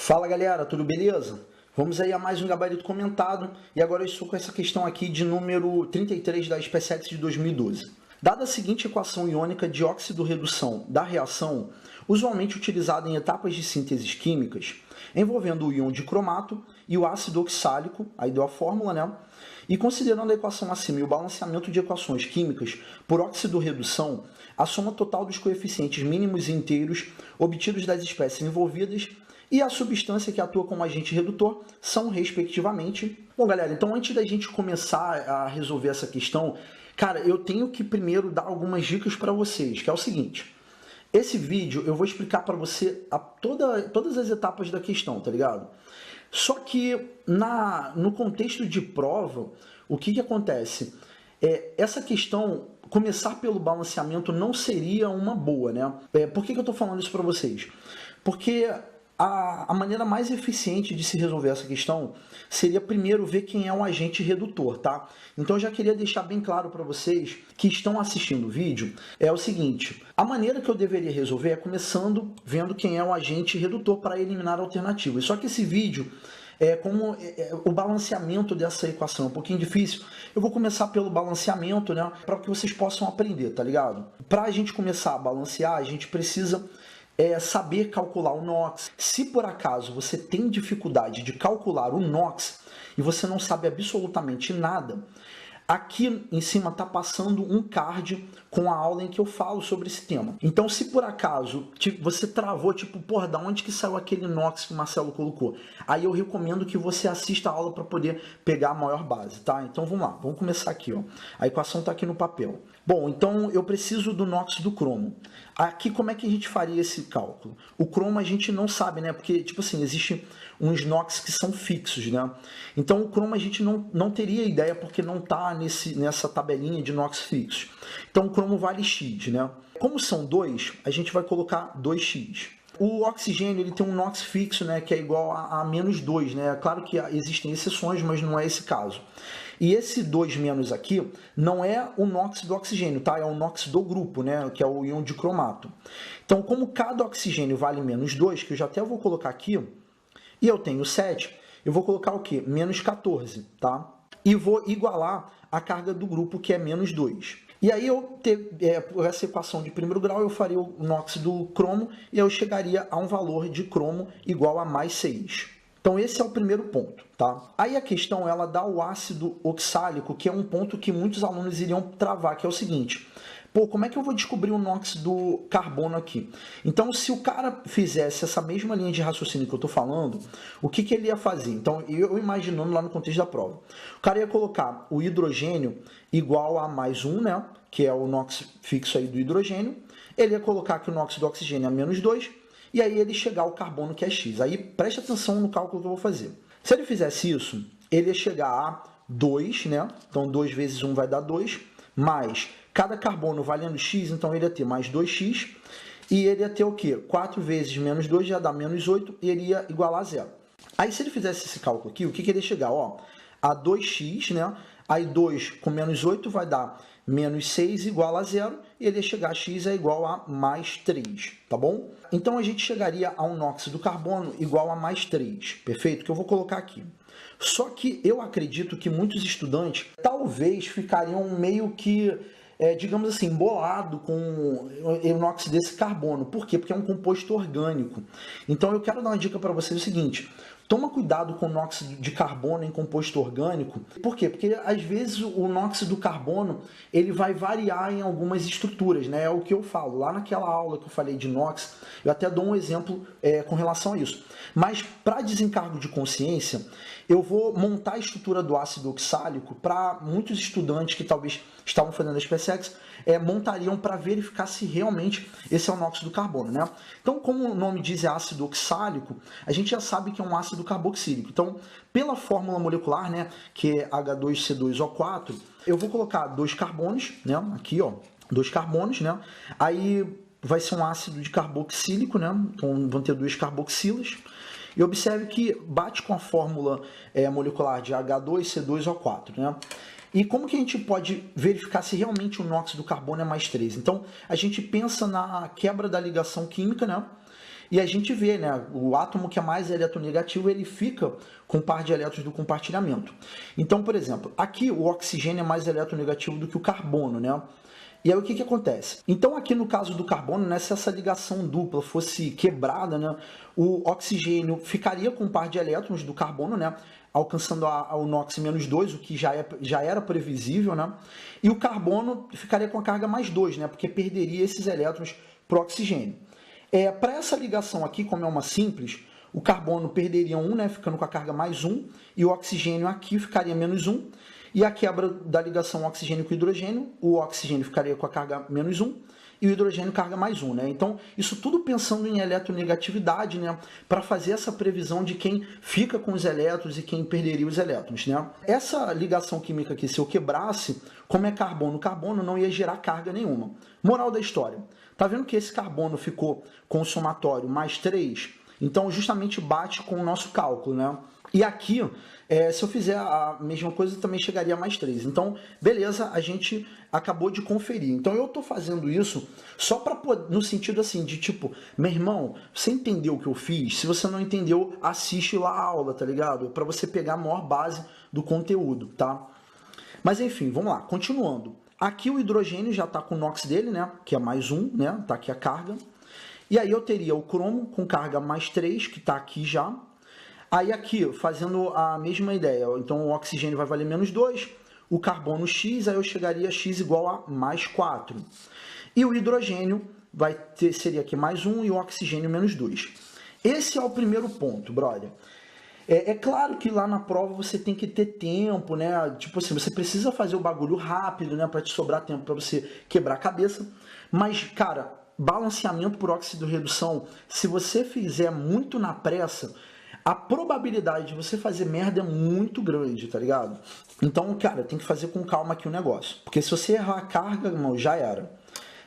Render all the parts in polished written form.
Fala galera, tudo beleza? Vamos aí a mais um gabarito comentado e agora eu estou com essa questão aqui de número 33 da SpaceX de 2012. Dada a seguinte equação iônica de óxido-redução da reação, usualmente utilizada em etapas de sínteses químicas, envolvendo o íon de cromato e o ácido oxálico, aí deu a fórmula, né? E considerando a equação acima e o balanceamento de equações químicas por óxido-redução, a soma total dos coeficientes mínimos e inteiros obtidos das espécies envolvidas e a substância que atua como agente redutor são, respectivamente... Bom, galera, então antes da gente começar a resolver essa questão, cara, eu tenho que primeiro dar algumas dicas para vocês, que é o seguinte. Esse vídeo eu vou explicar para você todas as etapas da questão, tá ligado? Só que no contexto de prova, o que acontece? Essa questão, começar pelo balanceamento não seria uma boa, né? Por que eu estou falando isso para vocês? Porque a maneira mais eficiente de se resolver essa questão seria primeiro ver quem é o agente redutor, tá? Então eu já queria deixar bem claro para vocês que estão assistindo o vídeo, é o seguinte, a maneira que eu deveria resolver é começando vendo quem é o agente redutor para eliminar alternativas. Só que esse vídeo, como o balanceamento dessa equação é um pouquinho difícil, eu vou começar pelo balanceamento, né? Para que vocês possam aprender, tá ligado? Para a gente começar a balancear, a gente precisa saber calcular o NOx. Se por acaso você tem dificuldade de calcular o NOx e você não sabe absolutamente nada, aqui em cima está passando um card com a aula em que eu falo sobre esse tema. Então, se por acaso você travou, tipo, porra, da onde que saiu aquele NOx que o Marcelo colocou? Aí eu recomendo que você assista a aula para poder pegar a maior base, tá? Então vamos lá, vamos começar aqui, ó. A equação está aqui no papel. Bom, então eu preciso do NOx do cromo. Aqui como é que a gente faria esse cálculo? O cromo a gente não sabe, né? Porque, tipo assim, existem uns NOx que são fixos, né? Então o cromo a gente não teria ideia porque não está nessa tabelinha de NOx fixos. Então o cromo vale X, né? Como são 2, a gente vai colocar 2x. O oxigênio ele tem um NOx fixo, né, que é igual a menos 2, né? Claro que existem exceções, mas não é esse caso. E esse 2 menos aqui não é o NOx do oxigênio, tá? É o NOx do grupo, né, que é o íon de cromato. Então, como cada oxigênio vale menos 2, que eu já até vou colocar aqui, e eu tenho 7, eu vou colocar o quê? Menos 14, tá? E vou igualar a carga do grupo, que é menos 2. E aí, por essa equação de primeiro grau, eu faria o NOx do cromo e eu chegaria a um valor de cromo igual a mais 6. Então, esse é o primeiro ponto, tá? Aí a questão, ela dá o ácido oxálico, que é um ponto que muitos alunos iriam travar, que é o seguinte... Pô, como é que eu vou descobrir o NOx do carbono aqui? Então, se o cara fizesse essa mesma linha de raciocínio que eu estou falando, o que ele ia fazer? Então, eu imaginando lá no contexto da prova. O cara ia colocar o hidrogênio igual a mais 1, né? Que é o NOx fixo aí do hidrogênio. Ele ia colocar que o NOx do oxigênio é menos 2. E aí ele chegar ao carbono, que é X. Aí, preste atenção no cálculo que eu vou fazer. Se ele fizesse isso, ele ia chegar a 2, né? Então, 2 vezes 1 vai dar 2, mais... Cada carbono valendo x, então ele ia ter mais 2x, e ele ia ter o quê? 4 vezes menos 2 já dá menos 8, e ele ia igualar a zero. Aí se ele fizesse esse cálculo aqui, o que ele ia chegar? Ó, a 2x, né? Aí 2 com menos 8 vai dar menos 6 igual a zero, e ele ia chegar a x é igual a mais 3, tá bom? Então a gente chegaria a um NOx do carbono igual a mais 3, perfeito? Que eu vou colocar aqui. Só que eu acredito que muitos estudantes talvez ficariam meio que... digamos assim, bolado com o NOx desse carbono. Por quê? Porque é um composto orgânico. Então eu quero dar uma dica para vocês o seguinte, toma cuidado com o NOx de carbono em composto orgânico. Por quê? Porque às vezes o NOx do carbono ele vai variar em algumas estruturas, né? É o que eu falo. Lá naquela aula que eu falei de NOx, eu até dou um exemplo com relação a isso. Mas para desencargo de consciência, eu vou montar a estrutura do ácido oxálico para muitos estudantes que talvez estavam fazendo a SpaceX, montariam para verificar se realmente esse é o NOx do carbono, né? Então, como o nome diz é ácido oxálico, a gente já sabe que é um ácido carboxílico. Então, pela fórmula molecular, né, que é H2C2O4, eu vou colocar 2 carbonos, né, aqui, ó, 2 carbonos, né? Aí vai ser um ácido de carboxílico, né? Então, vão ter 2 carboxilas. E observe que bate com a fórmula molecular de H2C2O4, né? E como que a gente pode verificar se realmente o NOx do carbono é mais 3? Então, a gente pensa na quebra da ligação química, né? E a gente vê, né, o átomo que é mais eletronegativo, ele fica com o par de elétrons do compartilhamento. Então, por exemplo, aqui o oxigênio é mais eletronegativo do que o carbono, né? E aí o que, que acontece? Então aqui no caso do carbono, né, se essa ligação dupla fosse quebrada, né, o oxigênio ficaria com um par de elétrons do carbono, né, alcançando o NOx -2, o que já era previsível, né, e o carbono ficaria com a carga mais 2, né, porque perderia esses elétrons para o oxigênio. Para essa ligação aqui, como é uma simples, o carbono perderia 1, né, ficando com a carga mais 1, e o oxigênio aqui ficaria menos 1, e a quebra da ligação oxigênio com hidrogênio, o oxigênio ficaria com a carga menos 1 e o hidrogênio carga mais 1. Né? Então, isso tudo pensando em eletronegatividade, né? Para fazer essa previsão de quem fica com os elétrons e quem perderia os elétrons. Né? Essa ligação química aqui, se eu quebrasse, como é carbono, não ia gerar carga nenhuma. Moral da história. Tá vendo que esse carbono ficou com o somatório mais 3? Então, justamente bate com o nosso cálculo, né? E aqui, se eu fizer a mesma coisa, também chegaria a mais 3. Então, beleza, a gente acabou de conferir. Então, eu estou fazendo isso só para no sentido assim, de tipo, meu irmão, você entendeu o que eu fiz? Se você não entendeu, assiste lá a aula, tá ligado? Para você pegar a maior base do conteúdo, tá? Mas enfim, vamos lá, continuando. Aqui o hidrogênio já está com o NOx dele, né? Que é mais 1, né? Tá aqui a carga. E aí eu teria o cromo com carga mais 3, que está aqui já. Aí aqui, fazendo a mesma ideia, então o oxigênio vai valer menos 2, o carbono X, aí eu chegaria a X igual a mais 4. E o hidrogênio seria aqui mais 1 e o oxigênio menos 2. Esse é o primeiro ponto, brother. É claro que lá na prova você tem que ter tempo, né? Tipo assim, você precisa fazer o bagulho rápido, né? Para te sobrar tempo para você quebrar a cabeça. Mas, cara, balanceamento por óxido-redução, se você fizer muito na pressa, a probabilidade de você fazer merda é muito grande, tá ligado? Então, cara, tem que fazer com calma aqui o negócio. Porque se você errar a carga, irmão, já era.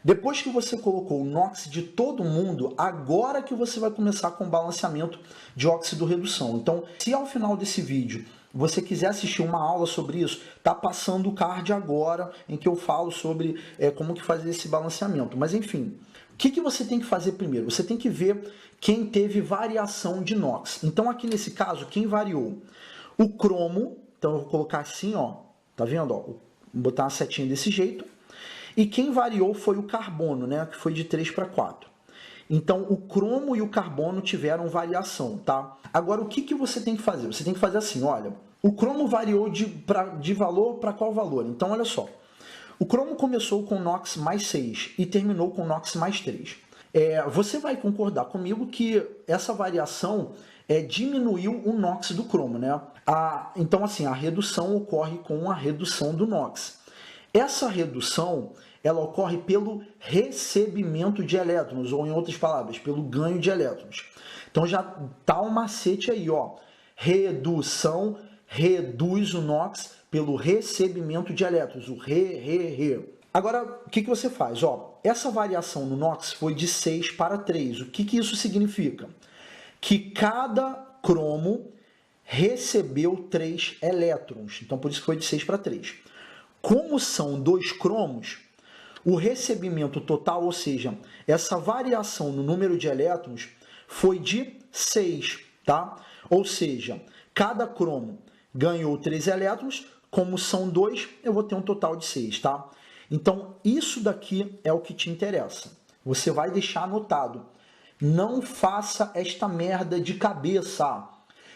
Depois que você colocou o NOx de todo mundo, agora que você vai começar com o balanceamento de óxido-redução. Então, se ao final desse vídeo você quiser assistir uma aula sobre isso, tá passando o card agora em que eu falo sobre como que fazer esse balanceamento. Mas enfim, o que você tem que fazer primeiro? Você tem que ver quem teve variação de NOx. Então aqui nesse caso, quem variou? O cromo, então eu vou colocar assim, ó, tá vendo? Ó, vou botar uma setinha desse jeito. E quem variou foi o carbono, né, que foi de 3 para 4. Então o cromo e o carbono tiveram variação, tá? Agora o que você tem que fazer? Você tem que fazer assim, olha, o cromo variou de valor para qual valor? Então olha só, o cromo começou com NOx mais 6 e terminou com NOx mais 3. Você vai concordar comigo que essa variação diminuiu o NOx do cromo, né? Então, assim, a redução ocorre com a redução do NOx. Essa redução, ela ocorre pelo recebimento de elétrons, ou em outras palavras, pelo ganho de elétrons. Então já tá o macete aí, ó. Redução reduz o NOx pelo recebimento de elétrons, o re. Agora, o que você faz? Ó, essa variação no NOx foi de 6 para 3. O que isso significa? Que cada cromo recebeu 3 elétrons. Então, por isso que foi de 6 para 3. Como são 2 cromos, o recebimento total, ou seja, essa variação no número de elétrons, foi de 6, tá? Ou seja, cada cromo ganhou 3 elétrons, como são 2, eu vou ter um total de 6, tá? Então, isso daqui é o que te interessa. Você vai deixar anotado. Não faça esta merda de cabeça.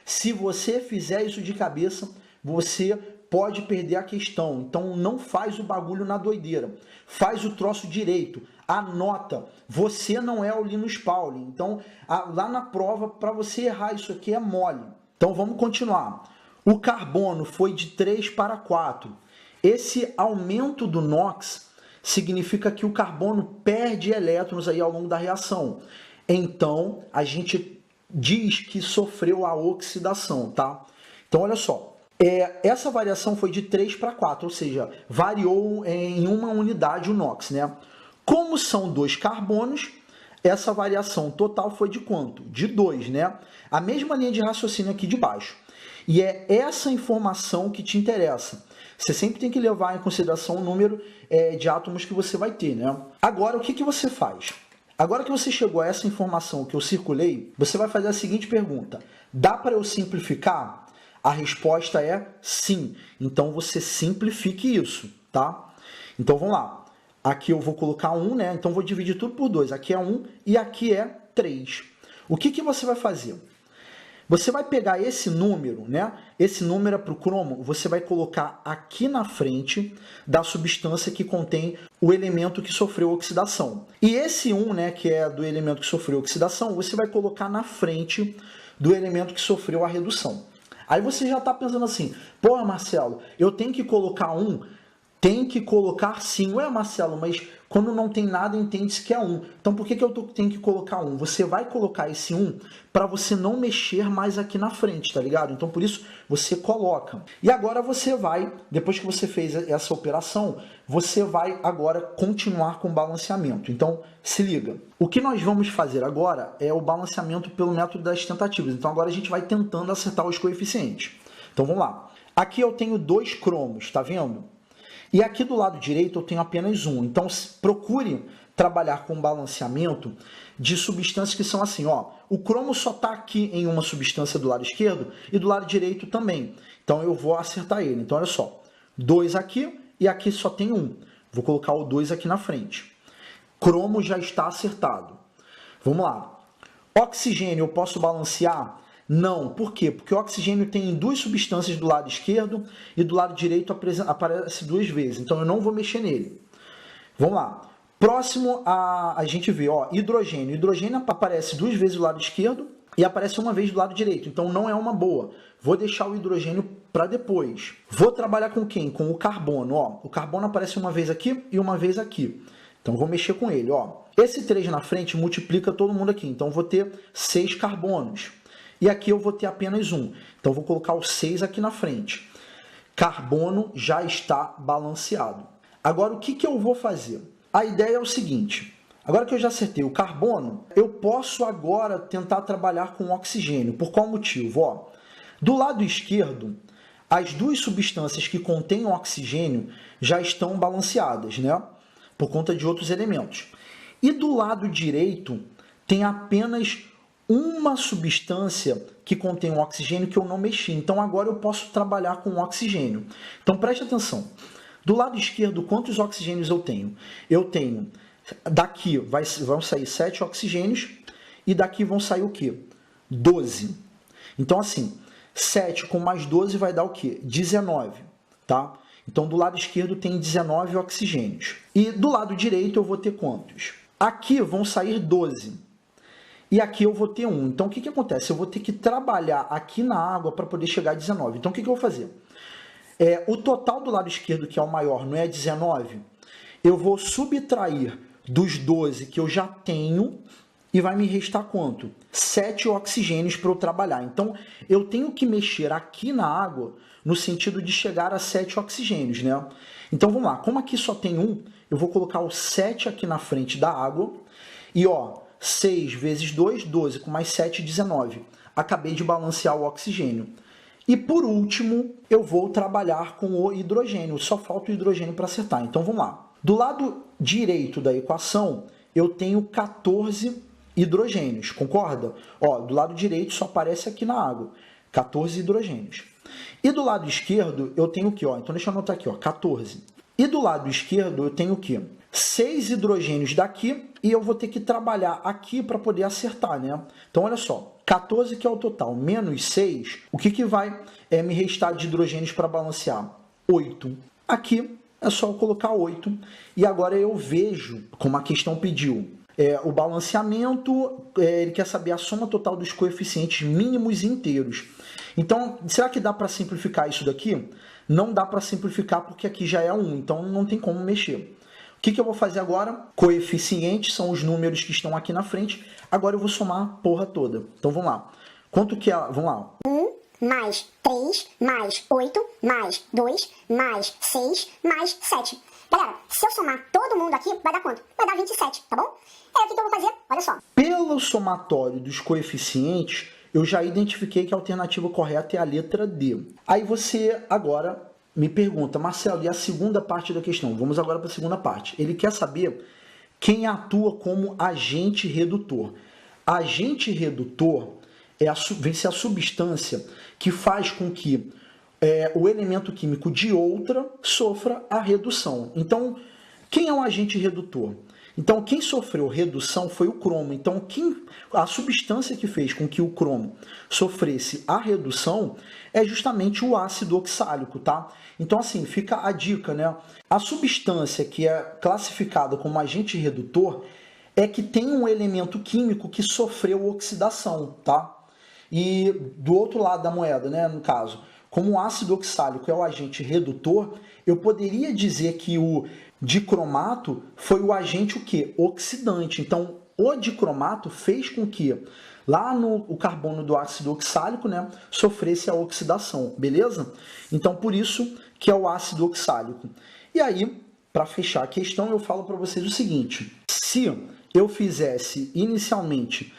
Se você fizer isso de cabeça, você pode perder a questão. Então, não faz o bagulho na doideira. Faz o troço direito. Anota. Você não é o Linus Pauling. Então, lá na prova, para você errar isso aqui é mole. Então, vamos continuar. O carbono foi de 3 para 4. Esse aumento do NOx significa que o carbono perde elétrons aí ao longo da reação. Então, a gente diz que sofreu a oxidação, tá? Então, olha só. Essa variação foi de 3 para 4, ou seja, variou em uma unidade o NOx, né? Como são 2 carbonos, essa variação total foi de quanto? De 2, né? A mesma linha de raciocínio aqui de baixo. E é essa informação que te interessa. Você sempre tem que levar em consideração o número de átomos que você vai ter, né? Agora, o que você faz? Agora que você chegou a essa informação que eu circulei, você vai fazer a seguinte pergunta: dá para eu simplificar? A resposta é sim. Então você simplifique isso, tá? Então vamos lá. Aqui eu vou colocar 1, né? Então vou dividir tudo por 2. Aqui é 1 e aqui é 3. O que você vai fazer? Você vai pegar esse número, né? Esse número para o cromo, você vai colocar aqui na frente da substância que contém o elemento que sofreu oxidação. E esse 1, né, que é do elemento que sofreu oxidação, você vai colocar na frente do elemento que sofreu a redução. Aí você já está pensando assim: pô, Marcelo, eu tenho que colocar 1? Tem que colocar sim. Ué, Marcelo, mas quando não tem nada, entende-se que é 1. Então, por que eu tenho que colocar 1? Você vai colocar esse 1 para você não mexer mais aqui na frente, tá ligado? Então, por isso, você coloca. E agora você vai, depois que você fez essa operação, você vai agora continuar com o balanceamento. Então, se liga. O que nós vamos fazer agora é o balanceamento pelo método das tentativas. Então, agora a gente vai tentando acertar os coeficientes. Então, vamos lá. Aqui eu tenho 2 cromos, tá vendo? E aqui do lado direito eu tenho apenas 1. Então, procure trabalhar com balanceamento de substâncias que são assim, ó. O cromo só está aqui em uma substância do lado esquerdo e do lado direito também. Então, eu vou acertar ele. Então, olha só. 2 aqui e aqui só tem 1. Vou colocar o 2 aqui na frente. Cromo já está acertado. Vamos lá. Oxigênio eu posso balancear? Não. Por quê? Porque o oxigênio tem 2 substâncias do lado esquerdo e do lado direito aparece 2 vezes. Então, eu não vou mexer nele. Vamos lá. Próximo a gente vê, ó, hidrogênio. Hidrogênio aparece 2 vezes do lado esquerdo e aparece uma vez do lado direito. Então, não é uma boa. Vou deixar o hidrogênio para depois. Vou trabalhar com quem? Com o carbono. Ó. O carbono aparece uma vez aqui e uma vez aqui. Então, vou mexer com ele. Ó. Esse 3 na frente multiplica todo mundo aqui. Então, vou ter 6 carbonos. E aqui eu vou ter apenas 1. Então, vou colocar o 6 aqui na frente. Carbono já está balanceado. Agora, o que eu vou fazer? A ideia é o seguinte. Agora que eu já acertei o carbono, eu posso agora tentar trabalhar com o oxigênio. Por qual motivo? Ó, do lado esquerdo, as 2 substâncias que contêm oxigênio já estão balanceadas, né? Por conta de outros elementos. E do lado direito, tem apenas uma substância que contém um oxigênio que eu não mexi. Então, agora eu posso trabalhar com o oxigênio. Então, preste atenção. Do lado esquerdo, quantos oxigênios eu tenho? Eu tenho, daqui vão sair 7 oxigênios e daqui vão sair o quê? 12. Então, assim, 7 com mais 12 vai dar o quê? 19, tá? Então, do lado esquerdo tem 19 oxigênios. E do lado direito eu vou ter quantos? Aqui vão sair 12. E aqui eu vou ter 1. Então, o que acontece? Eu vou ter que trabalhar aqui na água para poder chegar a 19. Então, o que eu vou fazer? O total do lado esquerdo, que é o maior, não é 19? Eu vou subtrair dos 12 que eu já tenho e vai me restar quanto? 7 oxigênios para eu trabalhar. Então, eu tenho que mexer aqui na água no sentido de chegar a 7 oxigênios, né? Então, vamos lá. Como aqui só tem 1, eu vou colocar o 7 aqui na frente da água e, ó, 6 vezes 2, 12, com mais 7, 19. Acabei de balancear o oxigênio. E por último, eu vou trabalhar com o hidrogênio. Só falta o hidrogênio para acertar. Então vamos lá. Do lado direito da equação, eu tenho 14 hidrogênios, concorda? Ó, do lado direito só aparece aqui na água, 14 hidrogênios. E do lado esquerdo, eu tenho o quê? Ó, então deixa eu anotar aqui, ó, 14. E do lado esquerdo, eu tenho o quê? 6 hidrogênios daqui e eu vou ter que trabalhar aqui para poder acertar, né? Então, olha só. 14, que é o total, menos 6, o que vai me restar de hidrogênios para balancear? 8. Aqui é só eu colocar 8. E agora eu vejo, como a questão pediu, o balanceamento, ele quer saber a soma total dos coeficientes mínimos e inteiros. Então, será que dá para simplificar isso daqui? Não dá para simplificar porque aqui já é 1, então não tem como mexer. O que eu vou fazer agora? Coeficientes são os números que estão aqui na frente. Agora eu vou somar a porra toda. Então vamos lá. Quanto que é? Vamos lá. 1 mais 3 mais 8 mais 2 mais 6 mais 7. Galera, se eu somar todo mundo aqui, vai dar quanto? Vai dar 27, tá bom? O que eu vou fazer? Olha só. Pelo somatório dos coeficientes, eu já identifiquei que a alternativa correta é a letra D. Aí você agora me pergunta, Marcelo, e a segunda parte da questão? Vamos agora para a segunda parte. Ele quer saber quem atua como agente redutor. Agente redutor vem ser a substância que faz com que o elemento químico de outra sofra a redução. Então, quem é um agente redutor? Então, quem sofreu redução foi o cromo. Então, a substância que fez com que o cromo sofresse a redução é justamente o ácido oxálico, tá? Então, assim, fica a dica, né? A substância que é classificada como agente redutor é que tem um elemento químico que sofreu oxidação, tá? E do outro lado da moeda, né, no caso, como o ácido oxálico é o agente redutor, eu poderia dizer que o dicromato foi o agente o quê? Oxidante. Então, o dicromato fez com que lá o carbono do ácido oxálico, né, sofresse a oxidação, beleza? Então, por isso que é o ácido oxálico. E aí, para fechar a questão, eu falo para vocês o seguinte: se eu fizesse inicialmente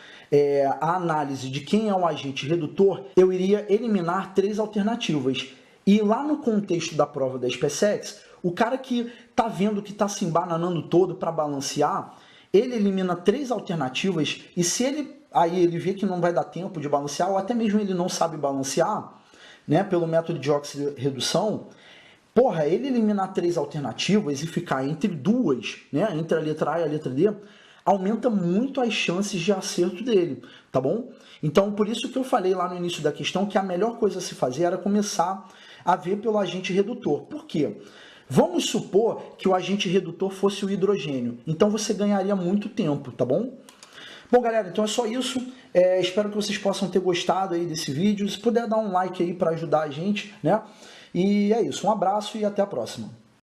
a análise de quem é o agente redutor, eu iria eliminar 3 alternativas. E lá no contexto da prova da SpaceX, o cara que está vendo que está se embananando todo para balancear, ele elimina 3 alternativas e se ele vê que não vai dar tempo de balancear, ou até mesmo ele não sabe balancear, né, pelo método de oxirredução, ele eliminar 3 alternativas e ficar entre 2, né, entre a letra A e a letra D, aumenta muito as chances de acerto dele, tá bom? Então, por isso que eu falei lá no início da questão que a melhor coisa a se fazer era começar a ver pelo agente redutor. Por quê? Vamos supor que o agente redutor fosse o hidrogênio. Então, você ganharia muito tempo, tá bom? Bom, galera, então é só isso. Espero que vocês possam ter gostado aí desse vídeo. Se puder dar um like aí para ajudar a gente, né? E é isso. Um abraço e até a próxima.